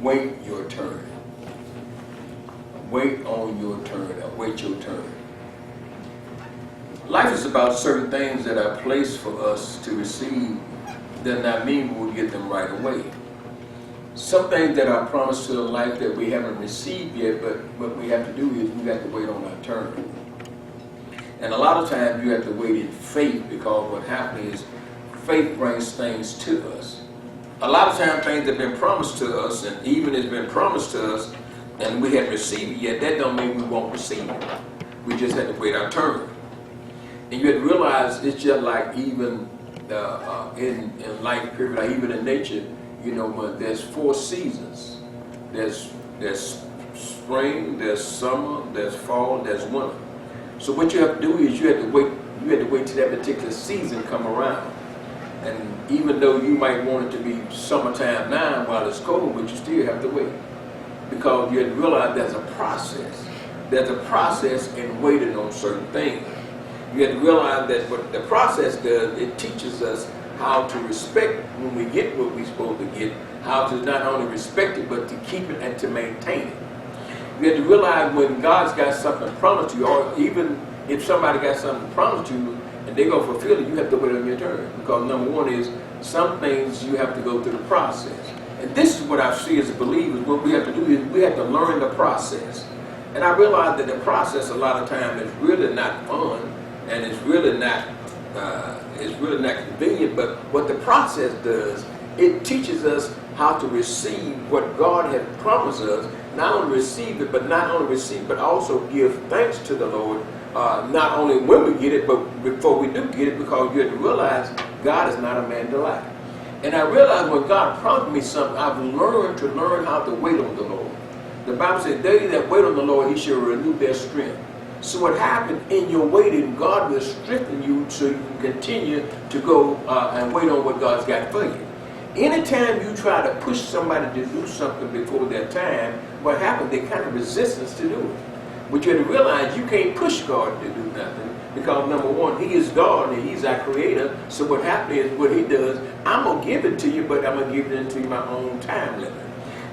wait your turn. Wait on your turn. Await your turn. Life is about certain things that are placed for us to receive. Does not mean we'll get them right away. Some things that are promised to the life that we haven't received yet, but what we have to do is we have to wait on our turn. And a lot of times you have to wait in faith, because what happens is faith brings things to us. A lot of times things have been promised to us, and even it's been promised to us, and we haven't received it yet. That don't mean we won't receive it. We just have to wait our turn. And you have to realize it's just like even in life period, or even in nature, you know, when there's 4 seasons. There's spring, there's summer, there's fall, there's winter. So what you have to do is you have to wait till that particular season come around. And even though you might want it to be summertime now while it's cold, but you still have to wait. Because you have to realize there's a process. There's a process in waiting on certain things. You have to realize that what the process does, it teaches us how to respect when we get what we're supposed to get, how to not only respect it, but to keep it and to maintain it. You have to realize when God's got something promised to you, or even if somebody got something promised to you and they're going to fulfill it, you have to wait on your turn. Because number one is, some things you have to go through the process. And this is what I see as a believer. What we have to do is we have to learn the process. And I realize that the process a lot of times is really not fun, and it's really not convenient. But what the process does, it teaches us how to receive what God has promised us. Not only receive it, but also give thanks to the Lord. Not only when we get it, but before we do get it, because you have to realize God is not a man to lie. And I realize when God promised me something, I've learned how to wait on the Lord. The Bible says, they that wait on the Lord, he shall renew their strength. So what happened in your waiting, God will strengthen you so you can continue to go and wait on what God's got for you. Anytime you try to push somebody to do something before their time, what happens, they kind of resistance to do it. But you have to realize you can't push God to do nothing, because number one, he is God and he's our creator. So what happens is, what he does, I'm going to give it to you, but I'm going to give it into my own time limit.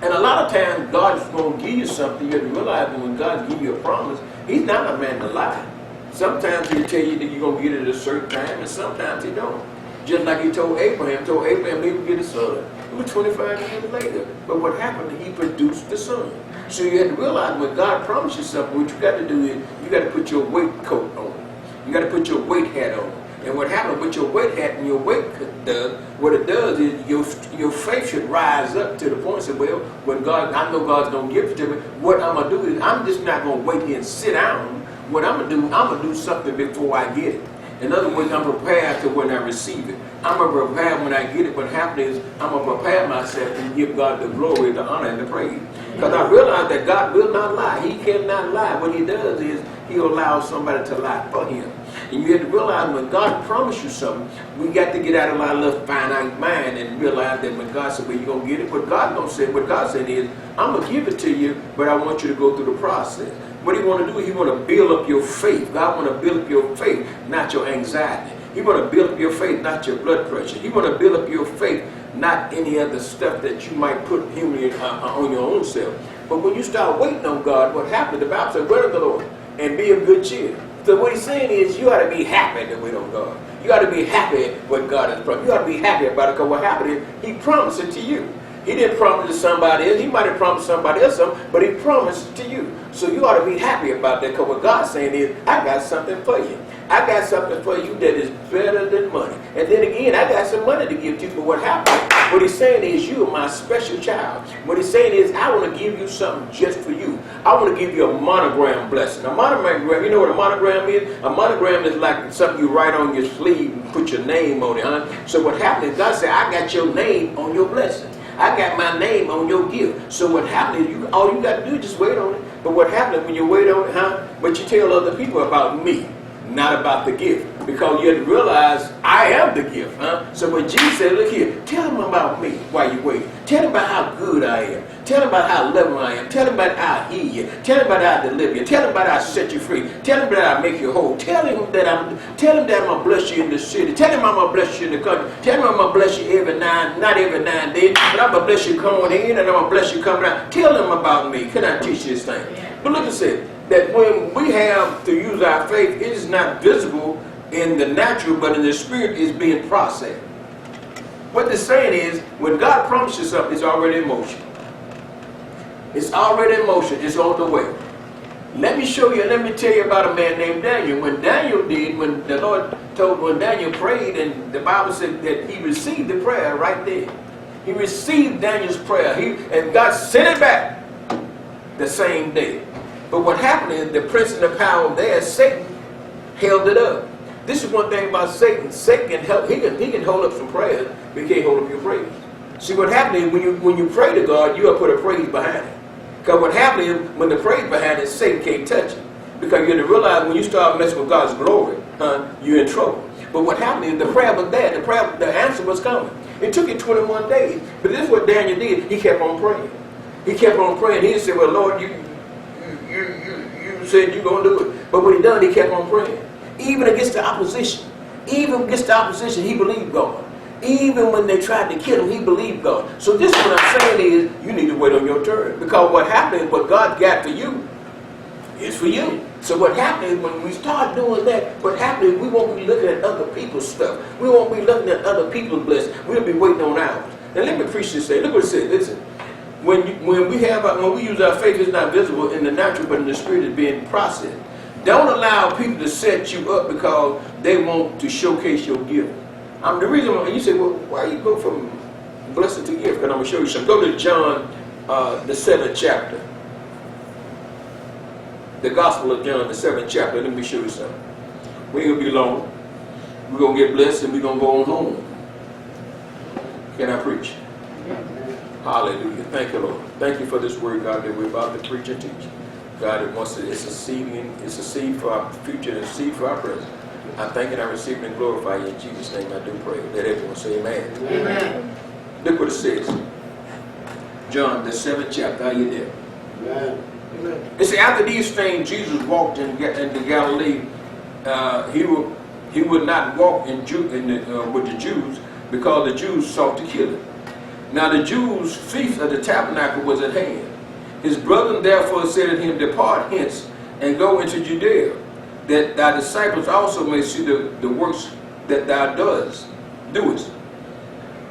And a lot of times God is going to give you something. You have to realize that when God gives you a promise, he's not a man to lie. Sometimes he'll tell you that you're going to get it at a certain time, and sometimes he don't. Just like he told Abraham he would get a son. It was 25 years later. But what happened, he produced the son. So you have to realize when God promises you something, what you got to do is you got to put your weight coat on. You got to put your weight hat on. And what happens with your weight hat and your weight does, what it does is your faith should rise up to the point and say, well, when God, I know God's going to give it to me, what I'm going to do is I'm just not going to wait here and sit down. What I'm going to do, I'm going to do something before I get it. In other words, I'm prepared to when I receive it. I'm going to prepare when I get it. What happens is I'm going to prepare myself and give God the glory, the honor, and the praise. Because I realize that God will not lie. He cannot lie. What he does is he allows somebody to lie for him. And you have to realize when God promised you something, we got to get out of our little finite mind and realize that when God said, well, you're going to get it. What God said is, I'm going to give it to you, but I want you to go through the process. What he want to do, he want to build up your faith. God want to build up your faith, not your anxiety. He want to build up your faith, not your blood pressure. He want to build up your faith, not any other stuff that you might put humanly on your own self. But when you start waiting on God, what happened? The Bible said, wait on the Lord and be of good cheer. So what he's saying is, you ought to be happy to wait on God. You ought to be happy what God has promised. You ought to be happy about it, because what happened is, he promised it to you. He didn't promise it to somebody else. He might have promised somebody else something, but he promised it to you. So you ought to be happy about that, because what God's saying is, I got something for you. I got something for you that is better than money. And then again, I got some money to give to you. But what happened? What he's saying is, you are my special child. What he's saying is, I want to give you something just for you. I want to give you a monogram blessing. A monogram, you know what a monogram is? A monogram is like something you write on your sleeve and put your name on it, huh? So what happened is, God said, I got your name on your blessing. I got my name on your gift. So what happened is, all you got to do is just wait on it. But what happened when you wait on it, huh? But you tell other people about me. not about the gift. Because you have to realize I am the gift. So when Jesus said, look here, tell them about me while you wait. Tell them about how good I am. Tell them about how loving I am. Tell them about how I heal you. Tell them about how I deliver you. Tell them about how I set you free. Tell them that I make you whole. Tell them that I'm gonna bless you in the city. Tell them I'm gonna bless you in the country. Tell them I'm gonna bless you not every now and then, but I'm gonna bless you coming in and I'm gonna bless you coming out. Tell them about me. Can I teach you this thing? But look at this, that when we have to use our faith, it is not visible in the natural, but in the spirit is being processed. What they're saying is, when God promises something, it's already in motion. It's already in motion. It's on the way. Let me show you, let me tell you about a man named Daniel. When Daniel prayed, and the Bible said that he received the prayer right there. He received Daniel's prayer, and God sent it back the same day. But what happened is the prince and the power there, Satan, held it up. This is one thing about Satan. Satan can help. He can hold up some prayers, but he can't hold up your praise. See, what happened is when you pray to God, you have put a praise behind it. Because what happened is when the praise behind it, Satan can't touch it. Because you have to realize when you start messing with God's glory, you're in trouble. But what happened is the prayer was there. The answer was coming. It took it 21 days. But this is what Daniel did. He kept on praying. He kept on praying. He said, well, Lord, you said you're going to do it. But what he done, he kept on praying. Even against the opposition. Even against the opposition, he believed God. Even when they tried to kill him, he believed God. So this is what I'm saying is, you need to wait on your turn. Because what happened, what God got for you, is for you. So what happened is when we start doing that, what happened is we won't be looking at other people's stuff. We won't be looking at other people's blessings. We'll be waiting on ours. Now let me preach this. Look what it says. Listen. When we use our faith, it's not visible in the natural, but in the spirit is being processed. Don't allow people to set you up because they want to showcase your gift. The reason why you say, well, why you go from blessing to gift? And I'm going to show you something. Go to John, the 7th chapter. The Gospel of John, the 7th chapter. Let me show you something. We ain't going to be long. We're going to get blessed and we're going to go on home. Can I preach? Hallelujah. Thank you, Lord. Thank you for this word, God, that we're about to preach and teach. God, it's a seed for our future and a seed for our present. I thank and I receive and glorify you in Jesus' name. I do pray. Let everyone say amen. Amen. Look what it says. John, the 7th chapter. Are you there? Amen. It says, after these things, Jesus walked into Galilee. He would not walk with the Jews because the Jews sought to kill him. Now the Jews' feast of the tabernacle was at hand. His brethren therefore said to him, depart hence and go into Judea, that thy disciples also may see the works that thou doest.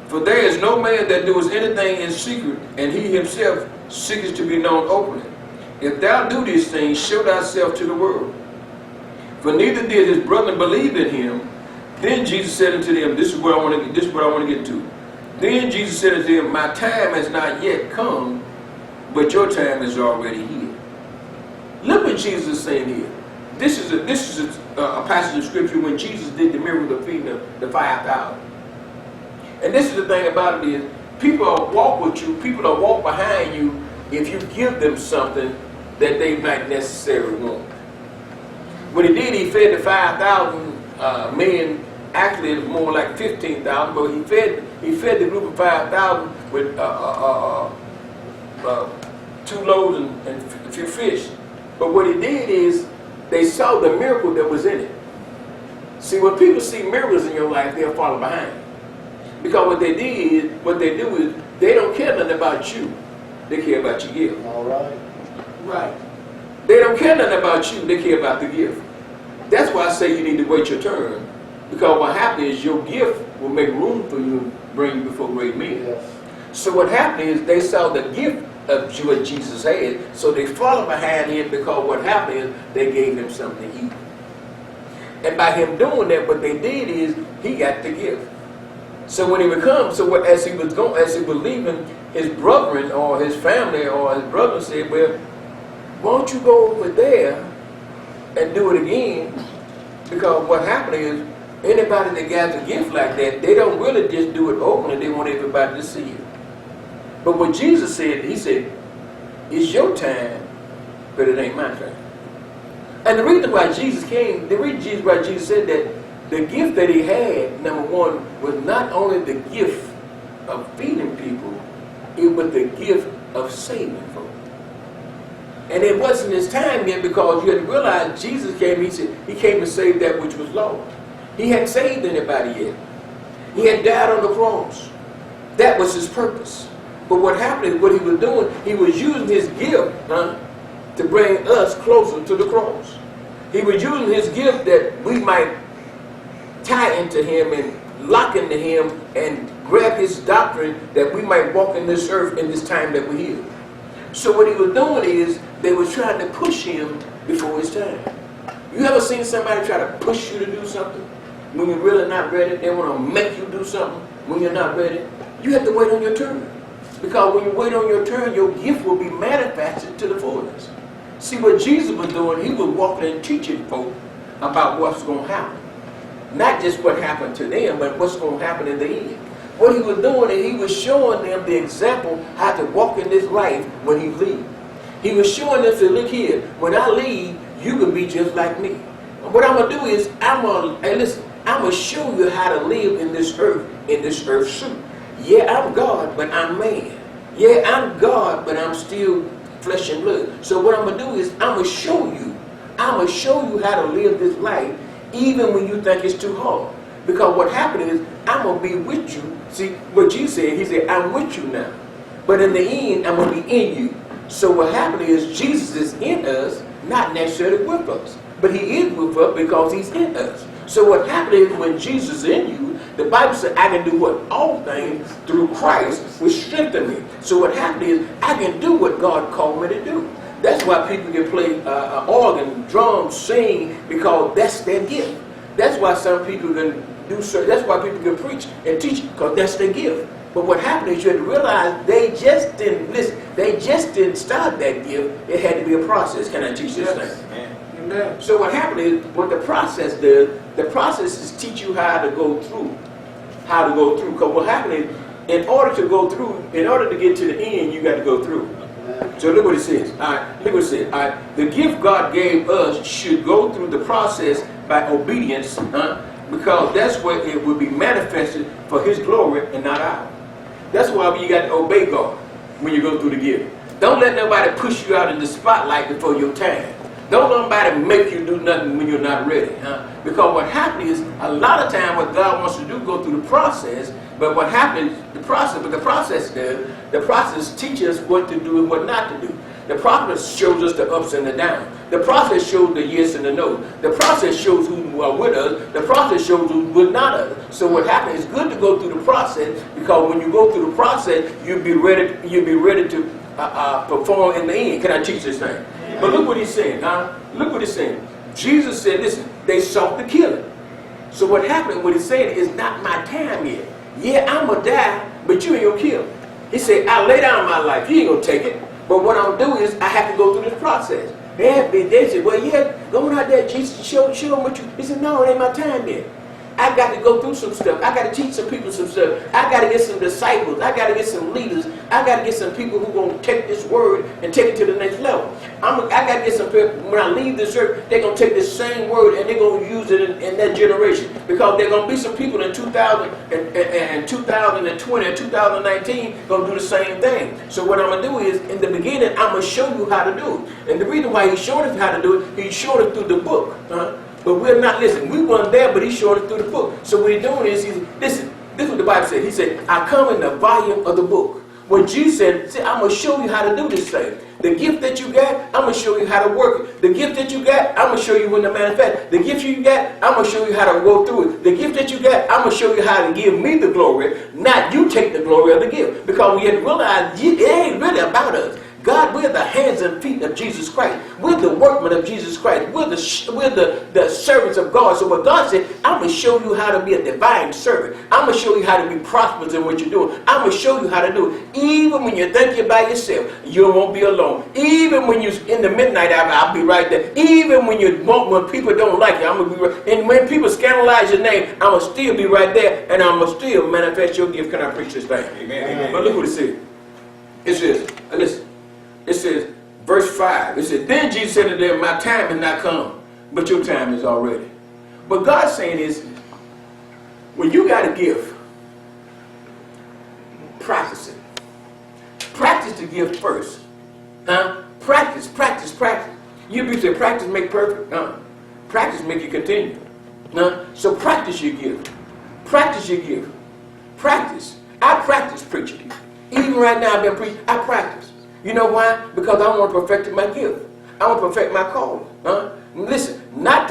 For there is no man that doeth anything in secret, and he himself seeketh to be known openly. If thou do these things, show thyself to the world. For neither did his brethren believe in him. Then Jesus said unto them, this is what I want to get to. Then Jesus said unto them, my time has not yet come, but your time is already here. Look what Jesus is saying here. This is a passage of scripture when Jesus did the miracle of feeding the 5,000. And this is the thing about it is, people will walk with you, people will walk behind you if you give them something that they might necessarily want. What he did, he fed the 5,000 men. Actually, it was more like 15,000, but he fed the group of 5,000 with 2 loaves and a few fish. But what he did is, they saw the miracle that was in it. See, when people see miracles in your life, they'll follow behind. Because what they do is, they don't care nothing about you. They care about your gift. All right. Right. They don't care nothing about you. They care about the gift. That's why I say you need to wait your turn. Because what happens is your gift will make room for you and bring you before great men. Yes. So what happened is they saw the gift of what Jesus had, so they followed behind him because what happened is they gave him something to eat. And by him doing that, what they did is he got the gift. So when he would come, as he was leaving, his brethren or his family or his brother said, well, won't you go over there and do it again? Because what happened is, anybody that got a gift like that, they don't really just do it openly, they want everybody to see it. But what Jesus said, he said, it's your time, but it ain't my time. And the reason why Jesus came, the reason why Jesus said that the gift that he had, number one, was not only the gift of feeding people, it was the gift of saving folk. And it wasn't his time yet, because you had to realize Jesus came, he said, he came to save that which was lost. He hadn't saved anybody yet. He had died on the cross. That was his purpose. But what happened is, what he was doing, he was using his gift to bring us closer to the cross. He was using his gift that we might tie into him and lock into him and grab his doctrine, that we might walk in this earth in this time that we're here. So what he was doing is, they were trying to push him before his time. You ever seen somebody try to push you to do something when you're really not ready? They want to make you do something when you're not ready. You have to wait on your turn. Because when you wait on your turn, your gift will be manifested to the fullness. See, what Jesus was doing, he was walking and teaching folk about what's going to happen. Not just what happened to them, but what's going to happen in the end. What he was doing is, he was showing them the example how to walk in this life when he leaves. He was showing them, say, look here, when I leave, you can be just like me. And what I'm going to do is, I'm going to show you how to live in this earth suit. Yeah, I'm God, but I'm man. Yeah, I'm God, but I'm still flesh and blood. So what I'm going to do is, I'm going to show you how to live this life, even when you think it's too hard. Because what happened is, I'm going to be with you. See, what Jesus said, he said, I'm with you now. But in the end, I'm going to be in you. So what happened is, Jesus is in us, not necessarily with us. But he is with us because he's in us. So what happened is, when Jesus is in you, the Bible said, I can do what? All things through Christ, which strengthen me. So what happened is, I can do what God called me to do. That's why people can play organ, drums, sing, because that's their gift. That's why some people can do certain, that's why people can preach and teach, because that's their gift. But what happened is, you had to realize, they just didn't listen. They just didn't start that gift. It had to be a process. Can I teach this thing? Amen. So what happened is, what the process does, the process is teach you how to go through. How to go through. Because what happened is, in order to go through, in order to get to the end, you got to go through. So look what it says. All right, look what it says. All right, the gift God gave us should go through the process by obedience, because that's where it will be manifested for his glory and not ours. That's why you got to obey God when you go through the gift. Don't let nobody push you out in the spotlight before your time. Don't let nobody make you do nothing when you're not ready. Because what happens is, a lot of time what God wants to do, go through the process. But what happens, the process teaches us what to do and what not to do. The process shows us the ups and the downs. The process shows the yes and the no. The process shows who are with us. The process shows who would not us. So what happens, it's good to go through the process, because when you go through the process, you'll be ready to perform in the end. Can I teach this thing? Yeah. But look what he's saying. Look what he's saying. Jesus said, listen, they sought to kill him. So what happened, what he's saying is, not my time yet. Yeah, I'm going to die, but you ain't going to kill me. He said, I lay down my life. You ain't going to take it. But what I'm doing is, I have to go through this process. They said, well, yeah, going out there, Jesus, show them what you... He said, no, it ain't my time yet. I got to go through some stuff. I got to teach some people some stuff. I got to get some disciples. I got to get some leaders. I got to get some people who are going to take this word and take it to the next level. I got to get some people, when I leave this earth, they're going to take this same word and they're going to use it in that generation. Because there are going to be some people in 2020 and 2019 going to do the same thing. So what I'm going to do is, in the beginning, I'm going to show you how to do it. And the reason why he showed us how to do it, he showed it through the book. But we're not listening. We weren't there, but he showed it through the book. So what he's doing is, listen, this is what the Bible said. He said, I come in the volume of the book. When Jesus said, I'm going to show you how to do this thing. The gift that you got, I'm going to show you how to work it. The gift that you got, I'm going to show you when to manifest. The gift you got, I'm going to show you how to go through it. The gift that you got, I'm going to show you how to give me the glory, not you take the glory of the gift. Because we have to realize, it ain't really about us. God, we're the hands and feet of Jesus Christ. We're the workmen of Jesus Christ. We're the servants of God. So what God said, I'm going to show you how to be a divine servant. I'm going to show you how to be prosperous in what you're doing. I'm going to show you how to do it. Even when you think you're by yourself, you won't be alone. Even when you're in the midnight hour, I'll be right there. Even when when people don't like you, I'm going to be right. And when people scandalize your name, I'm going to still be right there, and I'm going to still manifest your gift. Can I preach this thing? Amen. But look what it says. It says, listen. It says, verse 5. It said, then Jesus said to them, my time has not come, but your time is already. What God's saying is, when you got a gift, practice it. Practice the gift first. Practice, practice, practice. You be say practice make perfect. Practice make you continue. So practice your gift. Practice your gift. Practice. I practice preaching. Even right now I've been preaching. I practice. You know why? Because I want to perfect my gift. I want to perfect my calling. Listen, not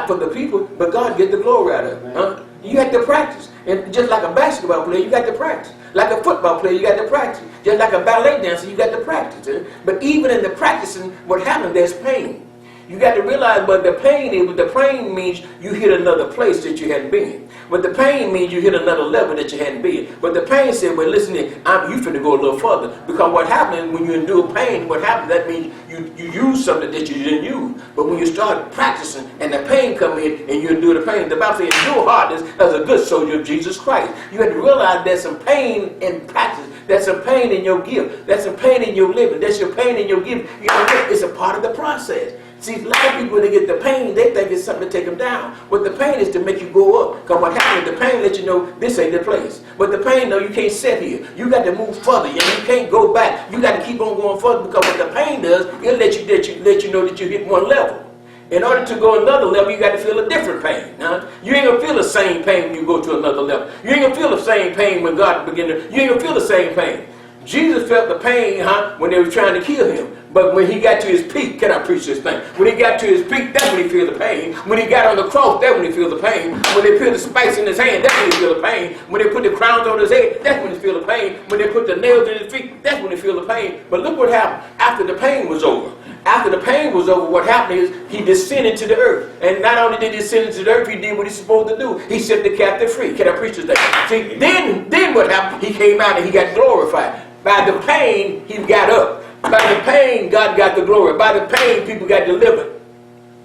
for the people, but God get the glory out of it. You have to practice. And just like a basketball player, you got to practice. Like a football player, you got to practice. Just like a ballet dancer, you got to practice. But even in the practicing, what happens, there's pain. You got to realize what the pain is. What the pain means, you hit another place that you hadn't been. What the pain means, you hit another level that you hadn't been. But the pain said, well, listen, you finna go a little further. Because what happens when you endure pain, what happens, that means you use something that you didn't use. But when you start practicing and the pain come in and you endure the pain, the Bible says, endure hardness as a good soldier of Jesus Christ. You have to realize there's some pain in practice. There's some pain in your gift. There's some pain in your living. There's some pain in your gift. You know, it's a part of the process. See, a lot of people, when they get the pain, they think it's something to take them down. But the pain is to make you go up. Because what happens, the pain lets you know this ain't the place. But the pain, no, you can't sit here. You got to move further. You can't go back. You got to keep on going further, because what the pain does, it'll let you know that you hit one level. In order to go another level, you got to feel a different pain. You ain't going to feel the same pain when you go to another level. You ain't going to feel the same pain when God began to... You ain't going to feel the same pain. Jesus felt the pain, when they were trying to kill him. But when he got to his peak, can I preach this thing? When he got to his peak, that's when he feel the pain. When he got on the cross, that's when he feel the pain. When they put the spikes in his hand, that's when he feel the pain. When they put the crowns on his head, that's when he feel the pain. When they put the nails in his feet, that's when he feel the pain. But look what happened after the pain was over. After the pain was over, what happened is he descended to the earth. And not only did he descend into the earth, he did what he's supposed to do. He set the captive free. Can I preach this thing? See, then what happened? He came out and he got glorified. By the pain, he got up. By the pain, God got the glory. By the pain, people got delivered.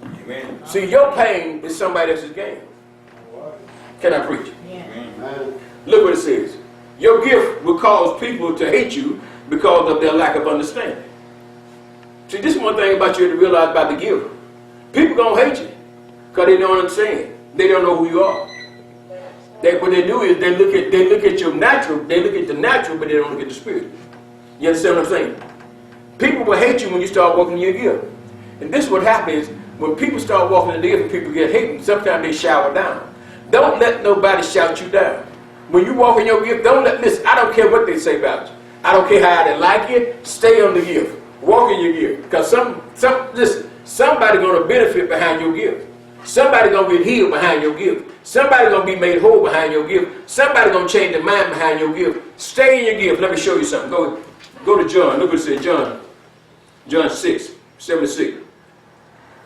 Amen. See, your pain is somebody else's gain. Can I preach? Amen. Look what it says. Your gift will cause people to hate you because of their lack of understanding. See, this is one thing about you to realize about the gift. People gonna hate you because they don't understand. They don't know who you are. What they do is they look at your natural. They look at the natural, but they don't look at the spirit. You understand what I'm saying? People will hate you when you start walking in your gift. And this is what happens when people start walking in the gift and people get hated. Sometimes they shower down. Don't let nobody shout you down. When you walk in your gift, listen, I don't care what they say about you. I don't care how they like it. Stay on the gift. Walk in your gift. Because listen, somebody going to benefit behind your gift. Somebody going to get healed behind your gift. Somebody going to be made whole behind your gift. Somebody going to change their mind behind your gift. Stay in your gift. Let me show you something. Go to John. Look what it says. John 6:76.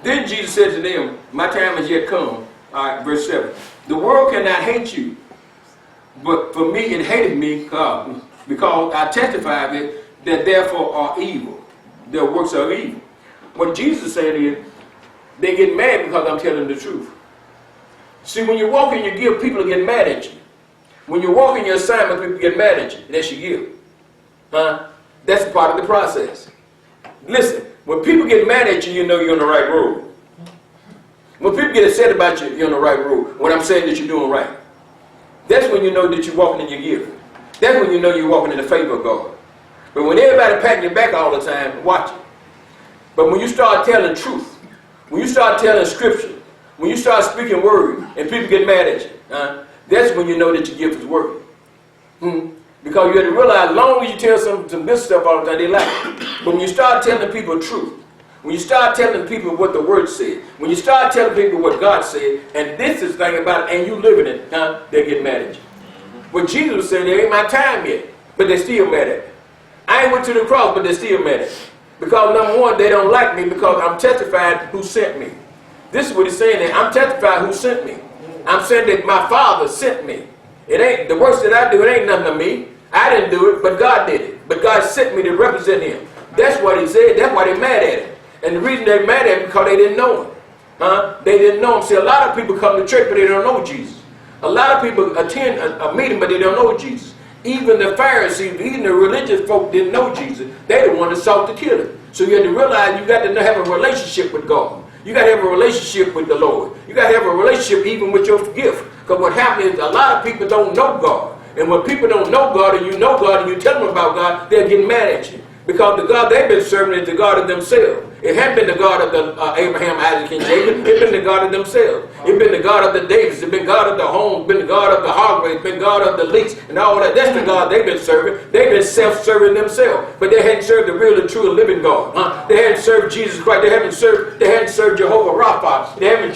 Then Jesus said to them, my time has yet come. All right, verse 7. The world cannot hate you, but for me it hated me because I testify of it, that therefore are evil. Their works are evil. What Jesus is saying is, they get mad because I'm telling the truth. See, when you walk in your gift, people get mad at you. When you walk in your assignment, people get mad at you. That's your gift. That's part of the process. Listen, when people get mad at you, you know you're on the right road. When people get upset about you, you're on the right road. When I'm saying that you're doing right. That's when you know that you're walking in your gift. That's when you know you're walking in the favor of God. But when everybody patting your back all the time, watch it. But when you start telling truth, when you start telling scripture, when you start speaking word, and people get mad at you, that's when you know that your gift is working. Because you have to realize, as long as you tell some good stuff all the time, they like it. But when you start telling people truth, when you start telling people what the word said, when you start telling people what God said, and this is the thing about it, and you living it, they get mad at you. What Jesus was saying, there ain't my time yet, but they still mad at me. I ain't went to the cross, but they still mad at me. Because number one, they don't like me because I'm testifying who sent me. This is what he's saying, that I'm testifying who sent me. I'm saying that my Father sent me. It ain't the works that I do, it ain't nothing to me. I didn't do it, but God did it. But God sent me to represent him. That's what he said. That's why they're mad at him. And the reason they're mad at him is because they didn't know him. They didn't know him. See, a lot of people come to church, but they don't know Jesus. A lot of people attend a meeting, but they don't know Jesus. Even the Pharisees, even the religious folk didn't know Jesus. They the one that sought to kill him. So you have to realize you got to have a relationship with God. You got to have a relationship with the Lord. You got to have a relationship even with your gift. Because what happens is a lot of people don't know God. And when people don't know God and you know God and you tell them about God, they'll get mad at you. Because the God they've been serving is the God of themselves. It hadn't been the God of the Abraham, Isaac, and Jacob. It's been the God of themselves. It's been the God of the Davids. It's been God of the Holmes. It's been the God of the Hargraves. It's been God of the Leaks and all that. That's the God they've been serving. They've been self-serving themselves. But they hadn't served the real and true and living God. They hadn't served Jesus Christ. They hadn't served Jehovah Rapha. They haven't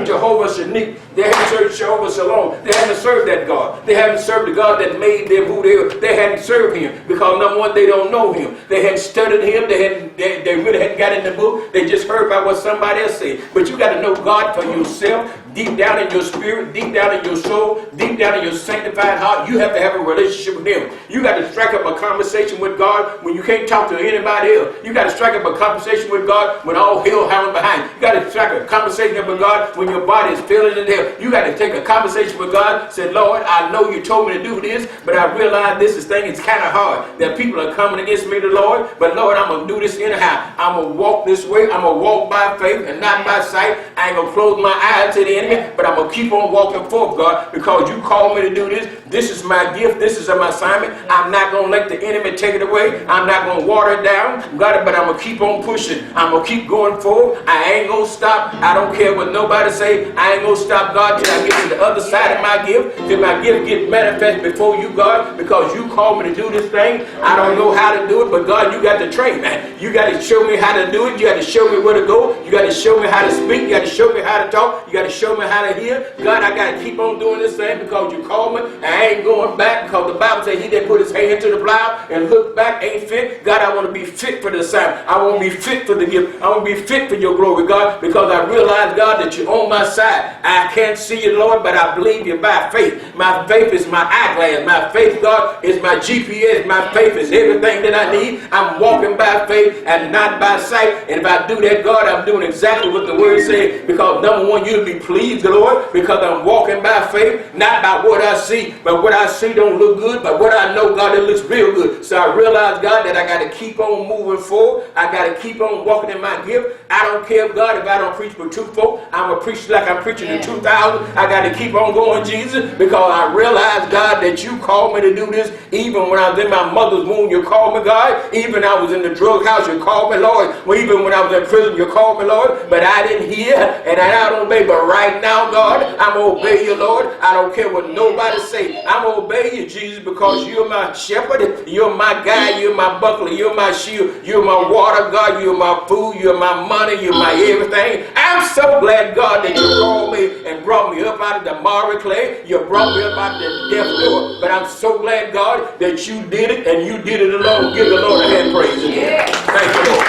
Jehovah Shanik. They haven't served Jehovah Shalom. They haven't served that God. They haven't served the God that made them who they were. They hadn't served him because number one, they don't know him. They hadn't studied him. They really hadn't got in the book. They just heard about what somebody else said. But you got to know God for yourself. Deep down in your spirit, deep down in your soul, deep down in your sanctified heart, you have to have a relationship with him. You got to strike up a conversation with God when you can't talk to anybody else. You got to strike up a conversation with God when all hell hounds behind. You got to strike a conversation with God when your body is feeling in hell. You got to take a conversation with God. Say, Lord, I know you told me to do this, but I realize this thing is kind of hard. That people are coming against me, the Lord. But Lord, I'm going to do this anyhow. I'm going to walk this way. I'm going to walk by faith and not by sight. I ain't going to close my eyes to the enemy, but I'm going to keep on walking forth, God, because you called me to do this. This is my gift. This is my assignment. I'm not going to let the enemy take it away. I'm not going to water it down, God, but I'm going to keep on pushing. I'm going to keep going forward. I ain't going to stop. I don't care what nobody say. I ain't going to stop, God, till I get to the other side of my gift, till my gift gets manifest before you, God, because you called me to do this thing. I don't know how to do it, but God, you got to train me. You got to show me how to do it. You got to show me where to go. You got to show me how to speak. You got to show me how to talk. You got to show me how to hear. God, I got to keep on doing this thing because you called me. I ain't going back because the Bible says he that put his hand to the plow and look back ain't fit. God, I want to be fit for the assignment. I want to be fit for the gift. I want to be fit for your glory, God, because I realize, God, that you're on my side. I can't see you, Lord, but I believe you by faith. My faith is my eyeglass. My faith, God, is my GPS. My faith is everything that I need. I'm walking by faith and not by sight. And if I do that, God, I'm doing exactly what the word says, because number one, you'll be pleased, Lord, because I'm walking by faith, not by what I see, but what I see don't look good, but what I know, God, it looks real good. So I realize, God, that I got to keep on moving forward. I got to keep on walking in my gift. I don't care, God, if I don't preach for 2 folk. I'm a preacher like I'm preaching in 2000. I got to keep on going, Jesus, because I realize, God, that you called me to do this. Even when I was in my mother's womb, you called me, God. Even I was in the drug house, you called me, Lord. Well, even when I was in prison, you called me, Lord. But I didn't hear, and I don't obey. But right now, God, I'm going to obey you, Lord. I don't care what nobody say. I'm going to obey you, Jesus, because you're my shepherd. You're my guide. You're my buckler. You're my shield. You're my water, God. You're my food. You're my money. You're my everything. I'm so glad, God, that you called me and brought me up out of the miry clay. You brought me up out of the death door. But I'm so glad, God, that you did it and you did it alone. Give the Lord a hand praise. Yeah. Thank you, Lord.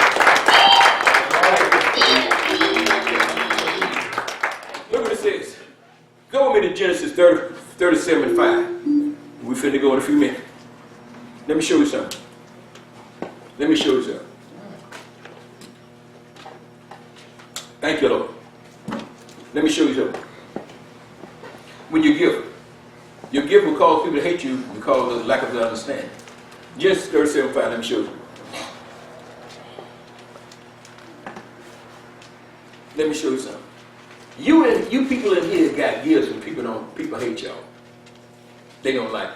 Look what it says. Go with me to Genesis 37:5. We finna go in a few minutes. Let me show you something. Let me show you something. Thank you, Lord. Let me show you something. When you give, your gift will cause people to hate you because of the lack of the understanding. Genesis 37:5. Let me show you. Let me show you something. You people in here got gifts and people hate y'all. They don't like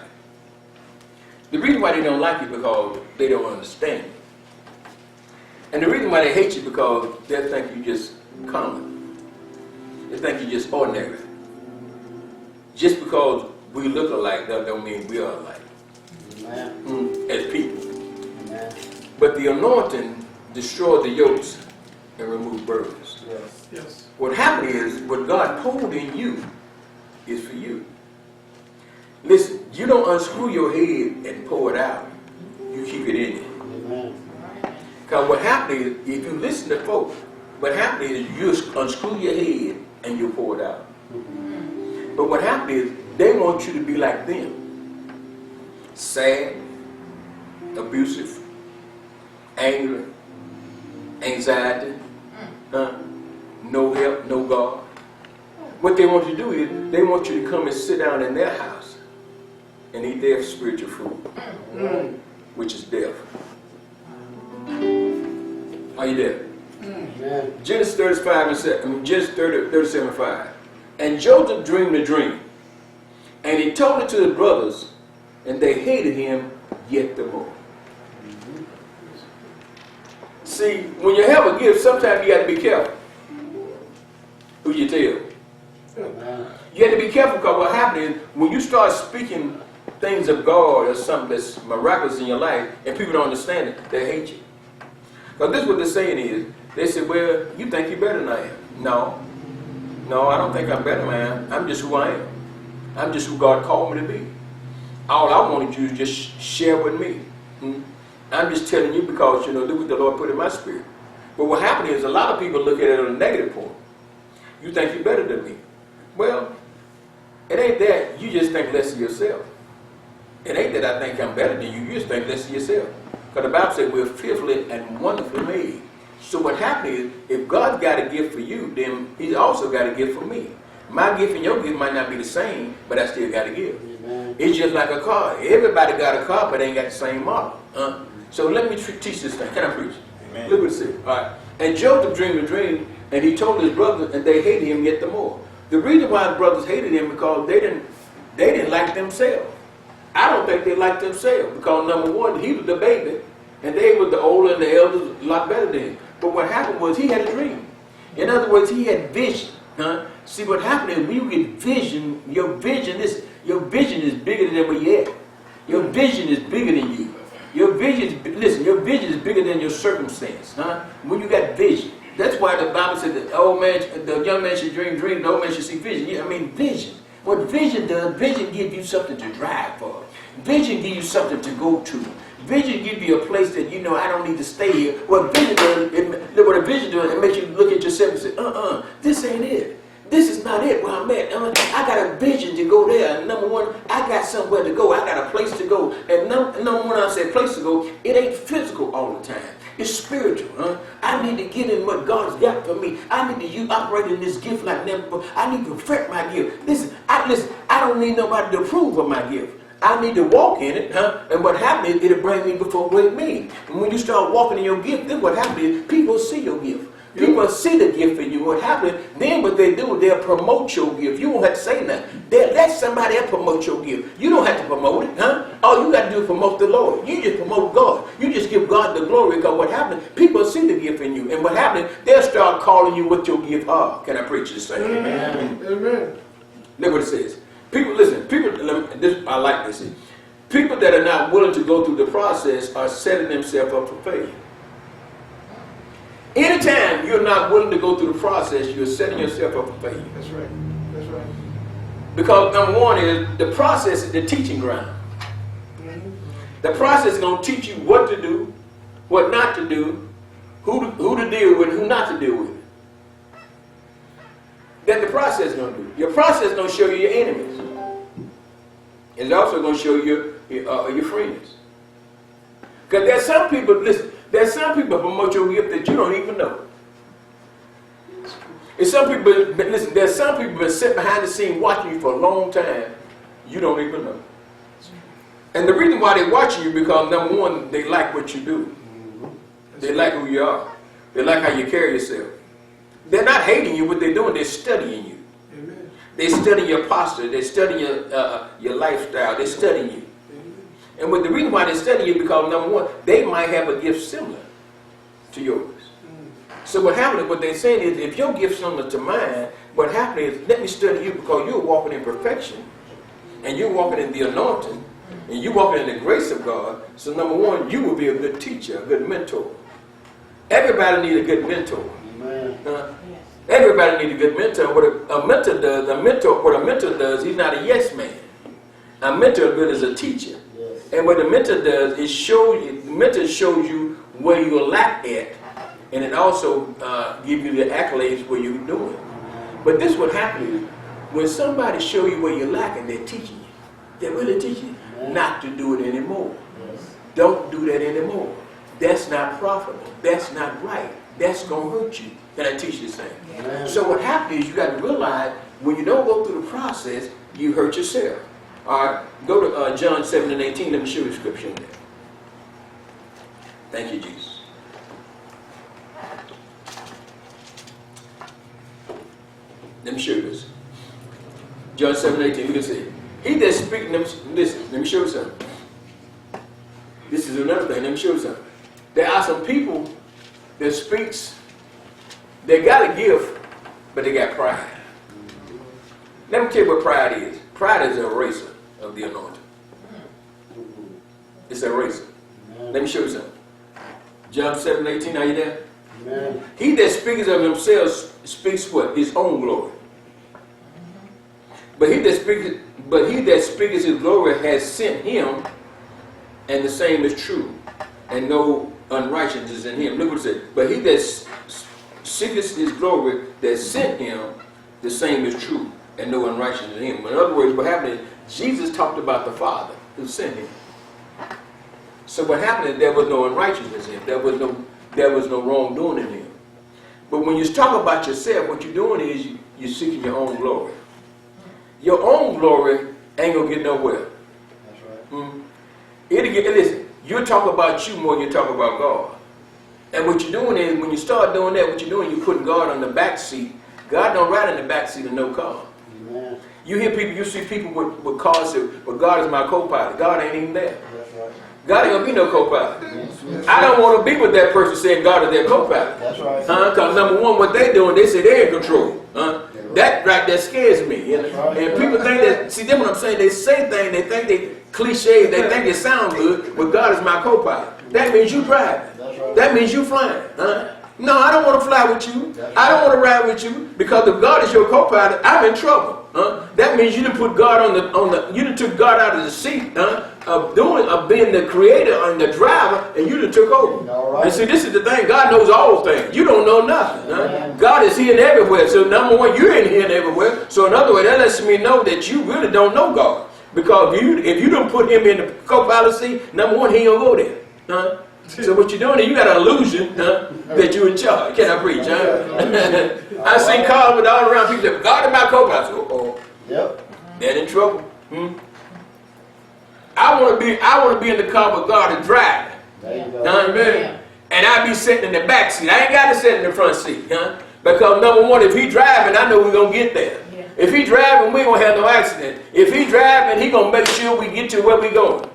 you. The reason why they don't like you because they don't understand. And the reason why they hate you because they think you just common. They think you just ordinary. Just because we look alike, that don't mean we are alike. Amen. As people. Amen. But the anointing destroys the yokes and removes burdens. Yes. Yes. What happened is, what God poured in you is for you. Listen, you don't unscrew your head and pour it out. You keep it in you. Because what happened is, if you listen to folk, what happened is you unscrew your head and you pour it out. Mm-hmm. But what happened is, they want you to be like them. Sad, abusive, angry, anxiety, no help, no God. What they want you to do is, they want you to come and sit down in their house and eat their spiritual food, which is death. Are you there? Genesis 35 and 7, Genesis 37 and 5. And Joseph dreamed a dream, and he told it to his brothers, and they hated him yet the more. See, when you have a gift, sometimes you got to be careful who you tell. You have to be careful, because what happens is when you start speaking things of God or something that's miraculous in your life and people don't understand it, they hate you. Because this is what they're saying is, they say, well, you think you're better than I am. No, I don't think I'm better than I am. I'm just who I am. I'm just who God called me to be. All I wanted you to just share with me. I'm just telling you because, look what the Lord put in my spirit. But what happened is a lot of people look at it on a negative point. You think you're better than me. Well, it ain't that. You just think less of yourself. It ain't that I think I'm better than you. You just think less of yourself. Because the Bible says we're fearfully and wonderfully made. So what happens is, if God's got a gift for you, then He's also got a gift for me. My gift and your gift might not be the same, but I still got a gift. Amen. It's just like a car. Everybody got a car, but they ain't got the same model. So let me teach this thing. Can I preach? Amen. Look what it says. All right. And Joseph dreamed a dream, and he told his brothers, and they hated him yet the more. The reason why his brothers hated him because they didn't like themselves. I don't think they liked themselves because, number one, he was the baby, and they were the older and the elders a lot better than him. But what happened was he had a dream. In other words, he had vision. See, what happened is when you get vision, your vision is bigger than where you at. Your vision is bigger than you. Your vision is bigger than your circumstance. When you got vision. That's why the Bible said the young man should dream dreams, the old man should see vision. Yeah, I mean vision. What vision does, vision gives you something to drive for. Vision gives you something to go to. Vision gives you a place that I don't need to stay here. What vision does, it makes you look at yourself and say, this ain't it. This is not it where I'm at. I got a vision to go there. And number one, I got somewhere to go. I got a place to go. And number one, I say place to go, it ain't physical all the time. It's spiritual. I need to get in what God's got for me. I need to operate in this gift like never before. I need to perfect my gift. Listen, I don't need nobody to approve of my gift. I need to walk in it, and what happens is it'll bring me before great men. And when you start walking in your gift, then what happens is people see your gift. People see the gift in you. What happens, then what they do, they'll promote your gift. You won't have to say nothing. They'll let somebody else promote your gift. You don't have to promote it, All you got to do is promote the Lord. You just promote God. You just give God the glory, because what happens, people see the gift in you. And what happens, they'll start calling you what your gift are. Can I preach this thing? Amen. Amen. Look what it says. I like this. People that are not willing to go through the process are setting themselves up for failure. Anytime you're not willing to go through the process, you're setting yourself up for failure. That's right. That's right. Because number one is the process is the teaching ground. The process is going to teach you what to do, what not to do, who to deal with, who not to deal with. That's the process is going to do. Your process is going to show you your enemies. It's also going to show you your friends. Because there's some people, listen, there's some people promote your gift that you don't even know. And some people, listen, there's some people that sit behind the scene watching you for a long time, you don't even know. And the reason why they're watching you because, number one, they like what you do. They like who you are. They like how you carry yourself. They're not hating you, what they're doing, they're studying you. Amen. They study your posture, they study your lifestyle, they study you. And the reason why they study you because, number one, they might have a gift similar to yours. So what happens, what they're saying is, if your gift's similar to mine, what happens is, let me study you because you're walking in perfection. And you're walking in the anointing. And you're walking in the grace of God. So number one, you will be a good teacher, a good mentor. Everybody needs a good mentor. Everybody needs a good mentor. What a mentor does, he's not a yes man. A mentor good as a teacher. And what the mentor does is shows you where you lack at, and it also gives you the accolades where you're doing. But this what happens is, when somebody show you where you're lacking, they're teaching you. They're really teaching you not to do it anymore. Don't do that anymore. That's not profitable. That's not right. That's going to hurt you. Can I teach this thing? So what happens is you got to realize when you don't go through the process, you hurt yourself. All right, go to John 7 and 18. Let me show you the scripture in there. Thank you, Jesus. Let me show you this. John 7 and 18, you can see. He that speaks, listen, let me show you something. This is another thing, let me show you something. There are some people that speaks, they got a gift, but they got pride. Let me tell you what pride is. Pride is an eraser of the anointing. It's an eraser. Let me show you something. John 7 and 18, are you there? Amen. He that speaks of himself speaks what? His own glory. But he that speaks his glory has sent him, and the same is true, and no unrighteousness in him. Look what it says. But he that seeketh his glory that sent him, the same is true, and no unrighteousness in him. In other words, what happened is Jesus talked about the Father who sent him. So what happened is there was no unrighteousness in him. There was no wrongdoing in him. But when you talk about yourself, what you're doing is you're seeking your own glory. Your own glory ain't gonna get nowhere. That's right. Listen, you talk about you more than you talk about God. And what you're doing is, when you start doing that, what you're doing, you're putting God on the back seat. God don't ride in the back seat of no car. Amen. You hear people, you see people with cars say, well, God is my co-pilot. God ain't even there. That's right. God ain't gonna be no co-pilot. Yes. I don't want to be with that person saying God is their co-pilot. That's right. Because number one, what they doing, they say they're in control. That right there scares me. You know? Right. And people think that, see, that's what I'm saying, they say things, they think they cliches, they think it sounds good, but God is my co-pilot. That means you driving. Right. That means you flying. No, I don't want to fly with you. I don't want to ride with you, because if God is your co-pilot, I'm in trouble. That means you didn't put God you didn't took God out of the seat of being the creator and the driver, and you done took over. Right. And see, this is the thing. God knows all things. You don't know nothing. God is here and everywhere. So number one, you're in here and everywhere. So in other words, that lets me know that you really don't know God, because if you don't put him in the co-pilot seat, number one, he ain't gonna go there. So what you're doing is you got an illusion that you're in charge. Can I preach? I see cars with all around people say, God is my co-pilot. Yep. They're in trouble. I want to be in the car with God and driving. Amen. And I be sitting in the back seat. I ain't got to sit in the front seat. Because number one, if he driving, I know we're going to get there. Yeah. If he driving, we ain't going to have no accident. If he driving, he going to make sure we get to where we going.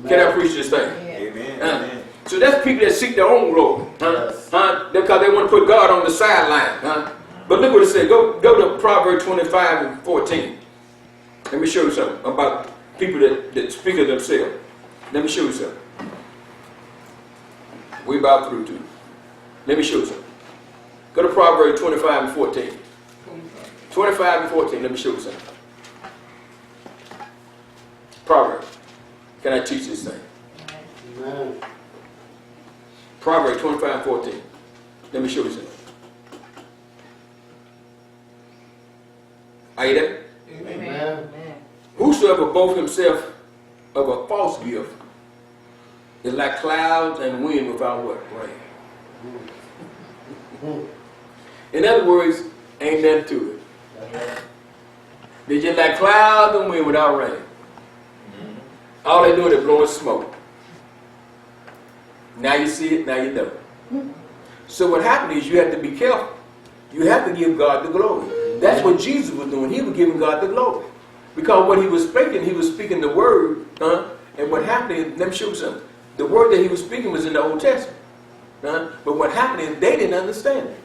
Can I preach this thing? Yeah. Amen. So that's people that seek their own glory. Yes. Because they want to put God on the sideline. But look what it says. Go to Proverbs 25 and 14. Let me show you something about people that speak of themselves. Let me show you something. We about through too. Let me show you something. Go to Proverbs 25 and 14. 25 and 14. Let me show you something. Proverbs. Can I teach this thing? Amen. Proverbs 25 and 14. Let me show you something. Are you there? Amen. Whosoever boasts himself of a false gift is like clouds and wind without what? Rain. In other words, ain't nothing to it. They're just like clouds and wind without rain. All they doing is blowing smoke. Now you see it, now you know. So what happened is you have to be careful. You have to give God the glory. That's what Jesus was doing. He was giving God the glory. Because when he was speaking the word. And what happened is, let me show you something. The word that he was speaking was in the Old Testament. But what happened is they didn't understand it.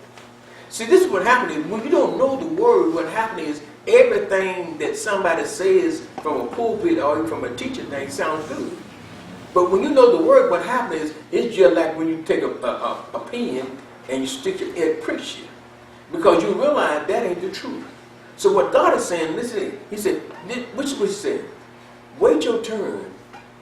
See, this is what happened is, when you don't know the word, what happened is everything that somebody says from a pulpit or even from a teacher thing sounds good. But when you know the word, what happens is, it's just like when you take a pen and you stick it pricks you. Because you realize that ain't the truth. So what God is saying, listen, he said, which is what he said, wait your turn.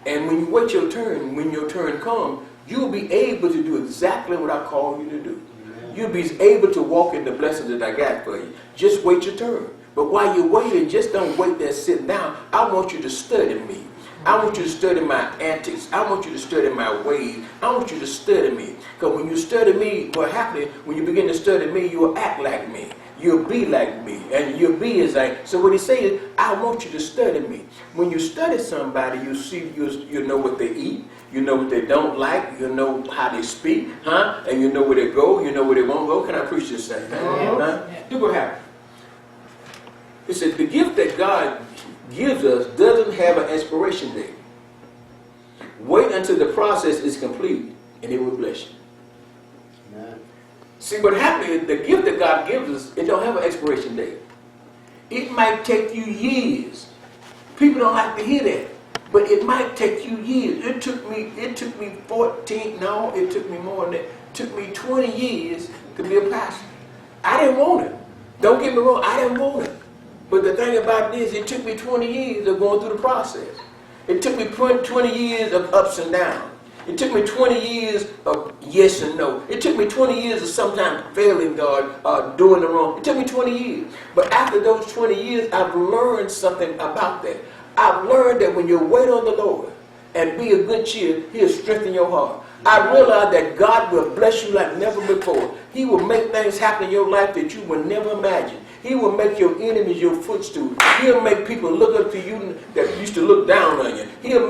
And when you wait your turn, when your turn comes, you'll be able to do exactly what I call you to do. Amen. You'll be able to walk in the blessing that I got for you. Just wait your turn. But while you're waiting, just don't wait there sitting down. I want you to study me. I want you to study my antics. I want you to study my ways. I want you to study me. Because when you study me, what happens, when you begin to study me, you'll act like me. You'll be like me. And you'll be as I. So what he says, I want you to study me. When you study somebody, you see, you know what they eat. You know what they don't like. You know how they speak. And you know where they go. You know where they won't go. Can I preach this thing? Look what happened. It said the gift that God gives us doesn't have an expiration date. Wait until the process is complete and it will bless you. Amen. See, what happened is the gift that God gives us, it don't have an expiration date. It might take you years. People don't like to hear that. But it might take you years. It took me 14, no, it took me more than that. It took me 20 years to be a pastor. I didn't want it. Don't get me wrong, I didn't want it. But the thing about this, it took me 20 years of going through the process. It took me 20 years of ups and downs. It took me 20 years of yes and no. It took me 20 years of sometimes failing God, doing the wrong. It took me 20 years. But after those 20 years, I've learned something about that. I've learned that when you wait on the Lord and be a good cheer, He'll strengthen your heart. I realized that God will bless you like never before. He will make things happen in your life that you would never imagine. He will make your enemies your footstool. He'll make people look up to you that used to look down on you. He'll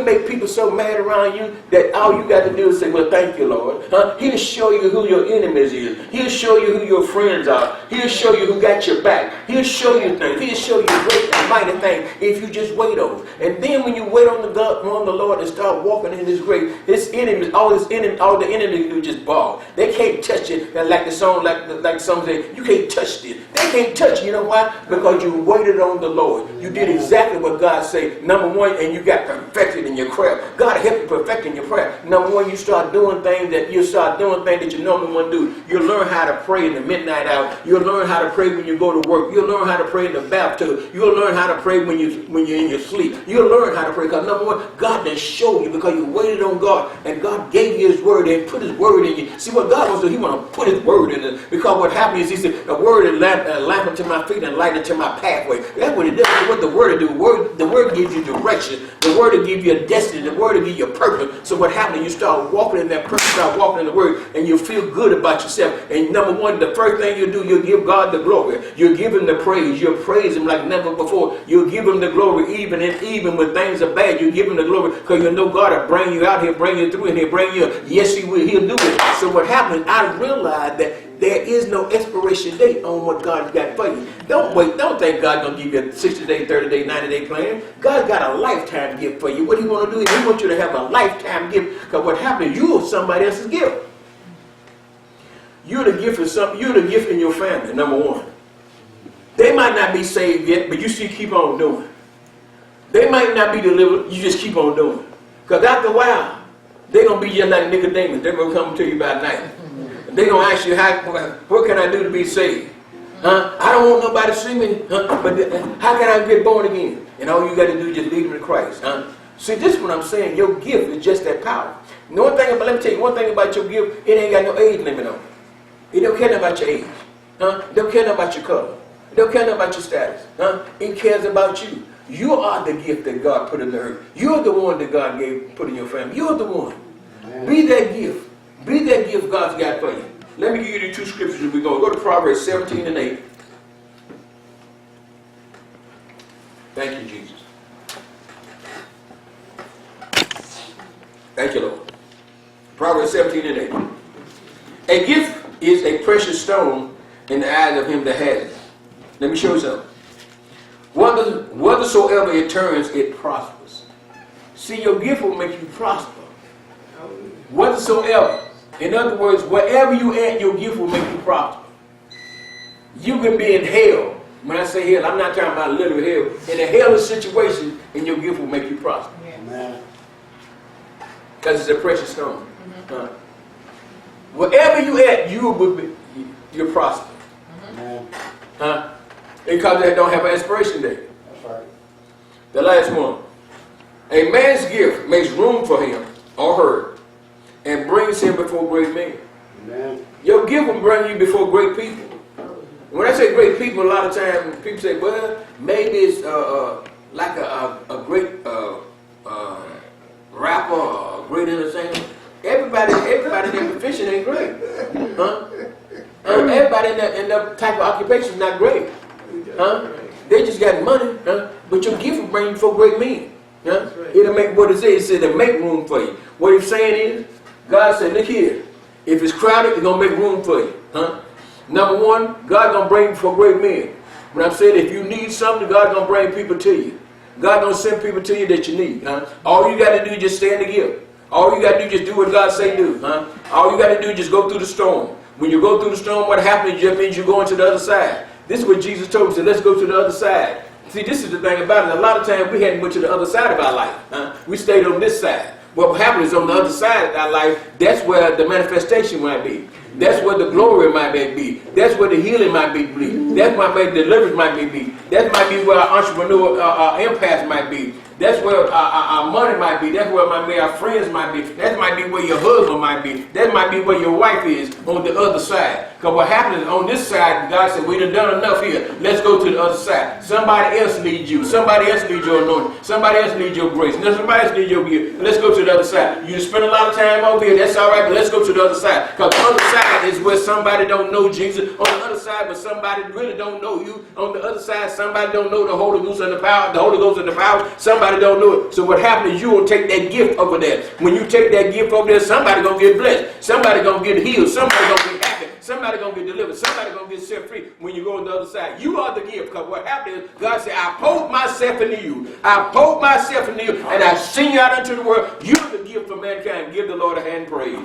make people so mad around you that all you got to do is say, well, thank you, Lord. He'll show you who your enemies is. He'll show you who your friends are. He'll show you who got your back. He'll show you things. He'll show you great and mighty things if you just wait on it. And then when you wait on the Lord and start walking in His grace, His enemies, all the enemies do just ball. They can't touch it. And like the song, like some say, you can't touch this. They can't touch you. You know why? Because you waited on the Lord. You did exactly what God said. Number one, and you got perfected in your prayer. God help you perfect in your prayer. Number one, you start doing things that you normally wouldn't do. You'll learn how to pray in the midnight hour. You'll learn how to pray when you go to work. You'll learn how to pray in the bathtub. You'll learn how to pray when you're in your sleep. You'll learn how to pray because number one, God done showed you because you waited on God and God gave you His word and put His word in you. See what God wants to do? He wants to put His word in it because what happens is He said, the word is lamp unto my feet and light unto my pathway. That's what it does. What the word do. The word gives you direction. The word will give you a destiny. The word will give you a purpose. So what happens? You start walking in that purpose, start walking in the word, and you feel good about yourself. And number one, the first thing you do, you give God the glory. You give Him the praise. You praise Him like never before. You give Him the glory even when things are bad. You give Him the glory because you know God will bring you out. He'll bring you through and He'll bring you up. Yes, He will. He'll do it. So what happens? I realized that there is no expiration date on what God's got for you. Don't wait. Don't think God's going to give you a 60-day, 30-day, 90-day plan. God's got a lifetime gift for you. What He want to do is He wants you to have a lifetime gift because what happens, you are somebody else's gift. You're the gift of something. You're the gift in your family, number one. They might not be saved yet, but you still keep on doing. They might not be delivered. You just keep on doing. Because after a while, they're going to be just like Nicodemus. They're going to come to you by night. They're going to ask you, what can I do to be saved? I don't want nobody to see me. But how can I get born again? And all you got to do is just lead them to Christ. See, this is what I'm saying. Your gift is just that power. Let me tell you one thing about your gift. It ain't got no age limit on it. It don't care about your age. It don't care about your color. It don't care about your status. It cares about you. You are the gift that God put in the earth. You're the one that God put in your family. You're the one. Amen. Be that gift. Be that gift God's got for you. Let me give you the two scriptures. We're going to go to Proverbs 17 and 8. Thank you, Jesus. Thank you, Lord. Proverbs 17 and 8. A gift is a precious stone in the eyes of him that has it. Let me show you something. Whithersoever it turns, it prospers. See, your gift will make you prosper. Whatsoever. In other words, wherever you at, your gift will make you prosper. You can be in hell. When I say hell, I'm not talking about literal hell. In a hellish situation, and your gift will make you prosper. Because it's a precious stone. Wherever you at, you're prosper. Because they don't have an expiration date. That's right. The last one. A man's gift makes room for him or her and brings him before great men. Amen. Your gift will bring you before great people. When I say great people, a lot of times people say, well, maybe it's like a great rapper or a great entertainer. Everybody that fishing ain't great. Huh? Everybody in that type of occupation is not great. Huh? They just got money. Huh? But your gift will bring you for great men. Huh? It'll make what it says. It said to make room for you. What he's saying is, God said, look here. If it's crowded, it's gonna make room for you. Huh? Number one, God gonna bring you for great men. When I'm saying if you need something, God gonna bring people to you. God gonna send people to you that you need. Huh? All you gotta do is just stand the gift. All you got to do is just do what God say do. Huh? All you got to do is just go through the storm. When you go through the storm, what happens just means you're going to the other side. This is what Jesus told us. Let's go to the other side. See, this is the thing about it. A lot of times we hadn't went to the other side of our life. Huh? We stayed on this side. What happens is on the other side of our life, that's where the manifestation might be. That's where the glory might be. That's where the healing might be. That's where the deliverance might be. That might be where our entrepreneur impact might be. That's where our money might be. That's where our friends might be. That might be where your husband might be. That might be where your wife is on the other side. Because what happens is on this side, God said, we done enough here. Let's go to the other side. Somebody else needs you. Somebody else needs your anointing. Somebody else needs your grace. Somebody else needs your gift. Let's go to the other side. You spend a lot of time over here. That's all right, but let's go to the other side. Because the other side is where somebody don't know Jesus. On the other side, but somebody really don't know you. On the other side, somebody don't know the Holy Ghost and the power. The Holy Ghost and the power. Somebody don't know it. So what happens is you will take that gift over there. When you take that gift over there, somebody gonna get blessed. Somebody gonna get healed. Somebody gonna get happy. Somebody gonna get delivered. Somebody gonna get set free when you go on the other side. You are the gift. Because what happens is God said, I poured myself into you. I poured myself into you, and I send you out into the world. You're the gift for mankind. Give the Lord a hand praise.